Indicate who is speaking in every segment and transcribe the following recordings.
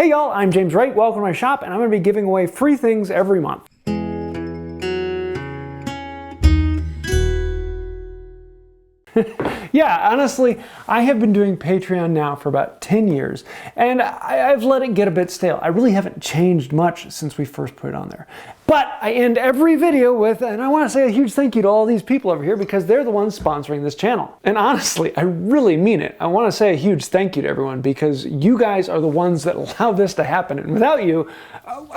Speaker 1: Hey y'all, I'm James Wright, welcome to my shop, and I'm going to be giving away free things every month. Yeah, honestly, I have been doing Patreon now for about 10 years, and I've let it get a bit stale. I really haven't changed much since we first put it on there. But I end every video with, and I want to say a huge thank you to all these people over here because they're the ones sponsoring this channel. And honestly, I really mean it. I want to say a huge thank you to everyone because you guys are the ones that allow this to happen. And without you,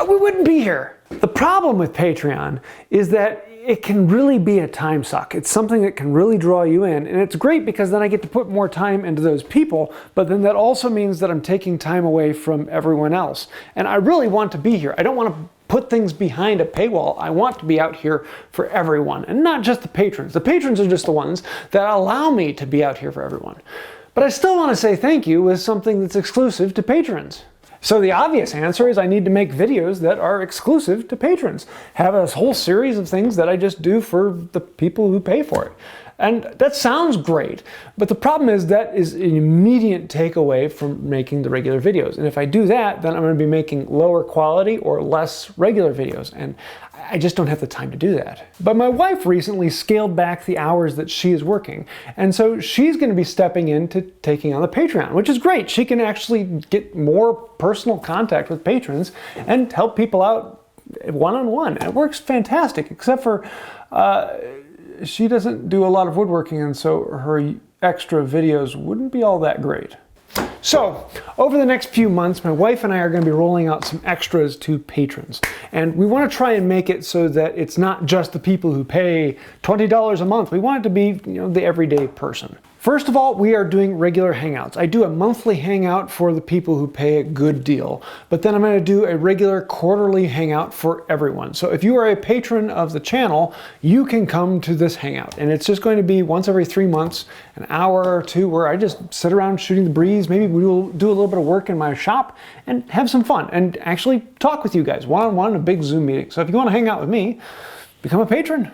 Speaker 1: we wouldn't be here. The problem with Patreon is that it can really be a time suck. It's something that can really draw you in, and it's great because then I get to put more time into those people, but then that also means that I'm taking time away from everyone else. And I really want to be here. I don't want to put things behind a paywall. I want to be out here for everyone, and not just the patrons. The patrons are just the ones that allow me to be out here for everyone. But I still want to say thank you with something that's exclusive to patrons. So the obvious answer is I need to make videos that are exclusive to patrons. Have a whole series of things that I just do for the people who pay for it. And that sounds great, but the problem is that is an immediate takeaway from making the regular videos. And if I do that, then I'm going to be making lower quality or less regular videos. And I just don't have the time to do that. But my wife recently scaled back the hours that she is working. And so she's going to be stepping into taking on the Patreon, which is great. She can actually get more personal contact with patrons and help people out one-on-one. And it works fantastic, except for she doesn't do a lot of woodworking, and so her extra videos wouldn't be all that great. So, over the next few months, my wife and I are going to be rolling out some extras to patrons. And we want to try and make it so that it's not just the people who pay $20 a month. We want it to be, the everyday person. First of all, we are doing regular hangouts. I do a monthly hangout for the people who pay a good deal, but then I'm going to do a regular quarterly hangout for everyone. So if you are a patron of the channel, you can come to this hangout. And it's just going to be once every 3 months, an hour or two where I just sit around shooting the breeze. Maybe we will do a little bit of work in my shop and have some fun and actually talk with you guys one-on-one in a big Zoom meeting. So if you want to hang out with me, become a patron.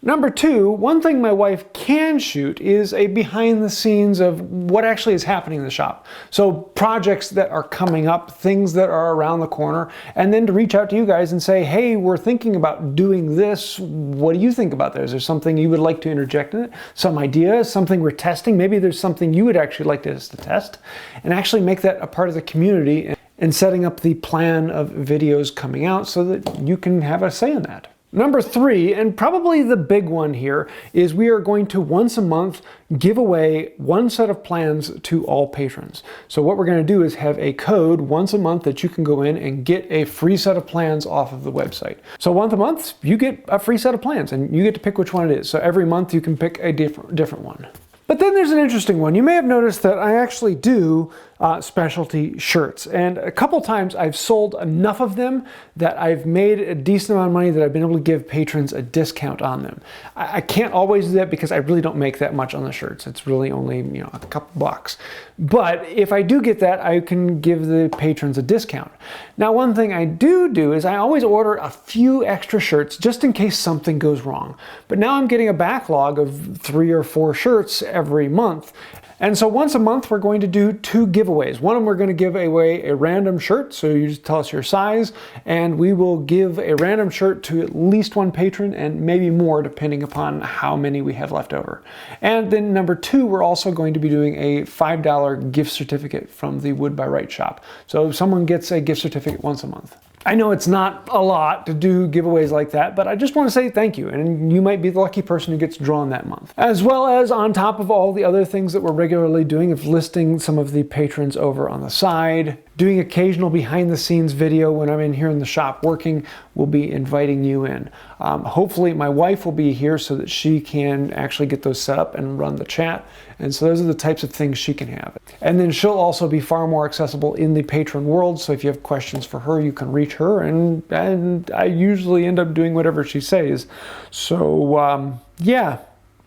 Speaker 1: Number two, one thing my wife can shoot is a behind the scenes of what actually is happening in the shop. So projects that are coming up, things that are around the corner, and then to reach out to you guys and say, hey, we're thinking about doing this. What do you think about this? Is there something you would like to interject in it? Some idea, something we're testing? Maybe there's something you would actually like us to test, and actually make that a part of the community and setting up the plan of videos coming out so that you can have a say in that. Number three, and probably the big one here, is we are going to once a month give away one set of plans to all patrons. So what we're going to do is have a code once a month that you can go in and get a free set of plans off of the website. So once a month, you get a free set of plans and you get to pick which one it is. So every month you can pick a different one. But then there's an interesting one. You may have noticed that I actually do specialty shirts. And a couple times I've sold enough of them that I've made a decent amount of money that I've been able to give patrons a discount on them. I can't always do that because I really don't make that much on the shirts. It's really only, a couple bucks. But if I do get that, I can give the patrons a discount. Now, one thing I do is I always order a few extra shirts just in case something goes wrong. But now I'm getting a backlog of 3 or 4 shirts every month. And so once a month, we're going to do 2 giveaways. One of them, we're going to give away a random shirt. So you just tell us your size, and we will give a random shirt to at least 1 patron and maybe more depending upon how many we have left over. And then number 2, we're also going to be doing a $5 gift certificate from the Wood by Wright shop. So someone gets a gift certificate once a month. I know it's not a lot to do giveaways like that, but I just want to say thank you, and you might be the lucky person who gets drawn that month. As well as on top of all the other things that we're regularly doing of listing some of the patrons over on the side, doing occasional behind the scenes video when I'm in here in the shop working, we'll be inviting you in. Hopefully my wife will be here so that she can actually get those set up and run the chat. And so those are the types of things she can have. And then she'll also be far more accessible in the patron world. So if you have questions for her, you can reach her. And I usually end up doing whatever she says. So yeah,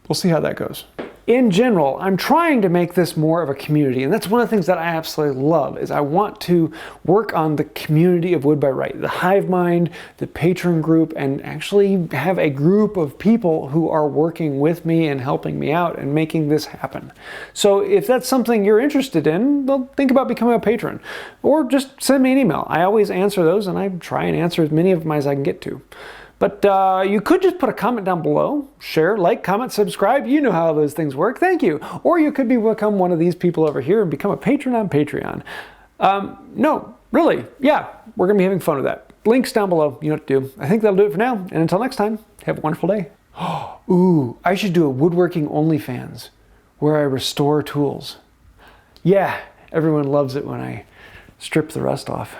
Speaker 1: we'll see how that goes. in general, I'm trying to make this more of a community, and that's one of the things that I absolutely love, is I want to work on the community of Wood by Wright, the hive mind, the patron group, and actually have a group of people who are working with me and helping me out and making this happen. So if that's something you're interested in, well, think about becoming a patron, or just send me an email. I always answer those, and I try and answer as many of them as I can get to. But you could just put a comment down below, share, like, comment, subscribe. You know how those things work. Thank you. Or you could become one of these people over here and become a patron on Patreon. No, really, yeah, we're going to be having fun with that. Links down below. You know what to do. I think that'll do it for now. And until next time, have a wonderful day. Ooh, I should do a woodworking OnlyFans where I restore tools. Yeah, everyone loves it when I strip the rust off.